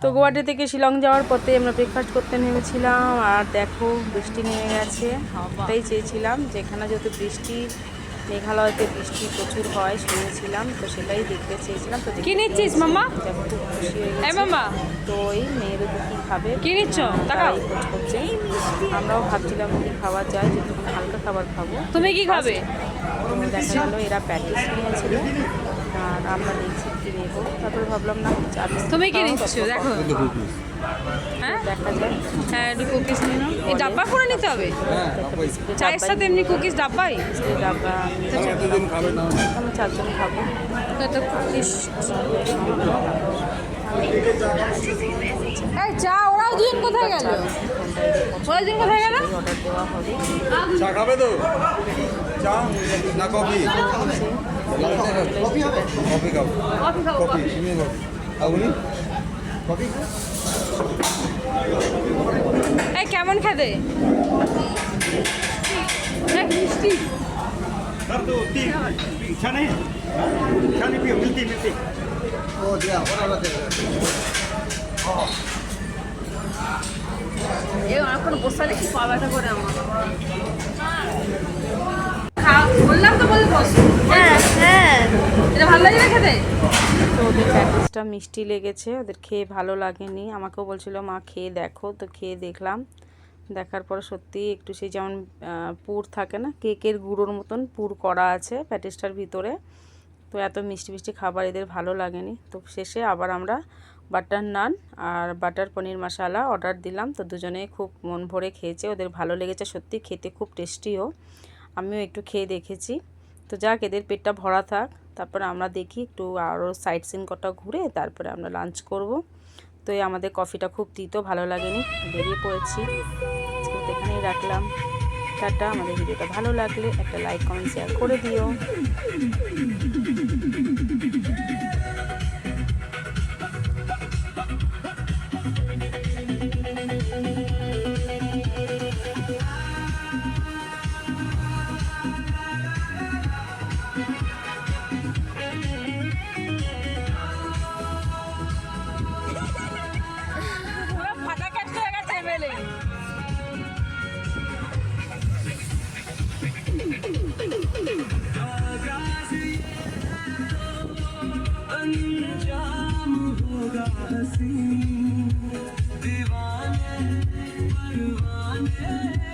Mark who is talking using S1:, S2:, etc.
S1: তো গুয়াহাটি থেকে শিলং যাওয়ার পথে আমরা ব্রেকফাস্ট করতে নেমেছিলাম, আর দেখো বৃষ্টি নেমে গেছে। ওটাই চেয়েছিলাম, যেখানে যেহেতু বৃষ্টি, মেঘালয়তে বৃষ্টি প্রচুর হয় শুনেছিলাম, তো সেটাই দেখতে চেয়েছিলাম। তো
S2: কি নিচ্ছিস মাম্মা?
S1: খুব খুশি হয়ে
S2: এই
S1: গেছি।
S2: মাম্মা
S1: তো এই মেয়েদের কী খাবে,
S2: কি নিচ্ছ? তাকাও।
S1: তারাই খোঁজ করছে। আমরাও ভাবছিলাম কি খাওয়া যায়, যদি হালকা খাবার খাবো।
S2: তুমি কি খাবে?
S1: তো দেখা গেলো এরা প্যাটিস নিয়েছিল, আর আমরা নিয়েছি কি নেবো। তারপরে ভাবলাম না
S2: তুমি কি নিচ্ছ দেখো। হ্যাঁ
S1: দেখা যায়।
S2: হ্যাঁ একটু কুকিজ নিয়ে নাও। এই ডাব্বা করে নিতে হবে? চায়ের সাথে এমনি কুকিজ ডাব্বাই?
S1: ডাব্বা আমি 4 জন খাবো।
S2: তো কুকিজ। এই চা, ওরা দুজন কোথায় গেল? ওরা দুজন কোথায় গেল?
S1: অর্ডার দেওয়া হবে।
S3: চা খাবে তো? চা না কফি? কফি হবে? কফি খাবো।
S2: কফি খাবো।
S3: কফি তুমি খাবো। আপনি কফি?
S2: এই কেমন খেতে? মিষ্টি।
S4: सर तो तीन अच्छा नहीं अच्छा नहीं पियो मिलती मिलती
S3: ও দিয়া ওরা বাদে।
S2: এই অনেকক্ষণ বসালে কি পা ব্যথা করে আমার। বললাম তো বলে বস। হ্যাঁ হ্যাঁ এটা ভালো লাগে না খেতে?
S1: তো ওদের প্যাটিসটা মিষ্টি লেগেছে, ওদের খেয়ে ভালো লাগেনি। আমাকেও বলছিল মা খেয়ে দেখো, তো খেয়ে দেখলাম। দেখার পর সত্যি একটু সেই যেমন পুর থাকে না, কেকের গুঁড়োর মতন পুর করা আছে প্যাটিসটার ভিতরে। তো এত মিষ্টি মিষ্টি খাবার এদের ভালো লাগেনি। তো শেষে আবার আমরা বাটার নান আর বাটার পনির মশালা অর্ডার দিলাম। তো দুজনেই খুব মন ভরে খেয়েছে, ওদের ভালো লেগেছে সত্যি, খেতে খুব টেস্টিও। আমিও একটু খেয়ে দেখেছি। তো যাক, এদের পেটটা ভরা থাক, তারপরে আমরা দেখি একটু আরও সাইট সিন কটা ঘুরে তারপরে আমরা লাঞ্চ করব। তো এই আমাদের কফিটা খুব তিতো, ভালো লাগেনি, বেরিয়ে পড়েছি। আজকে এখানেই রাখলাম, টাটা। আমাদের ভিডিওটা ভালো লাগলে একটা লাইক কমেন্ট শেয়ার করে দিও।
S2: ফাটা ক্যাট হয়ে গেছে এমএলএ।
S5: दीवाने परवाने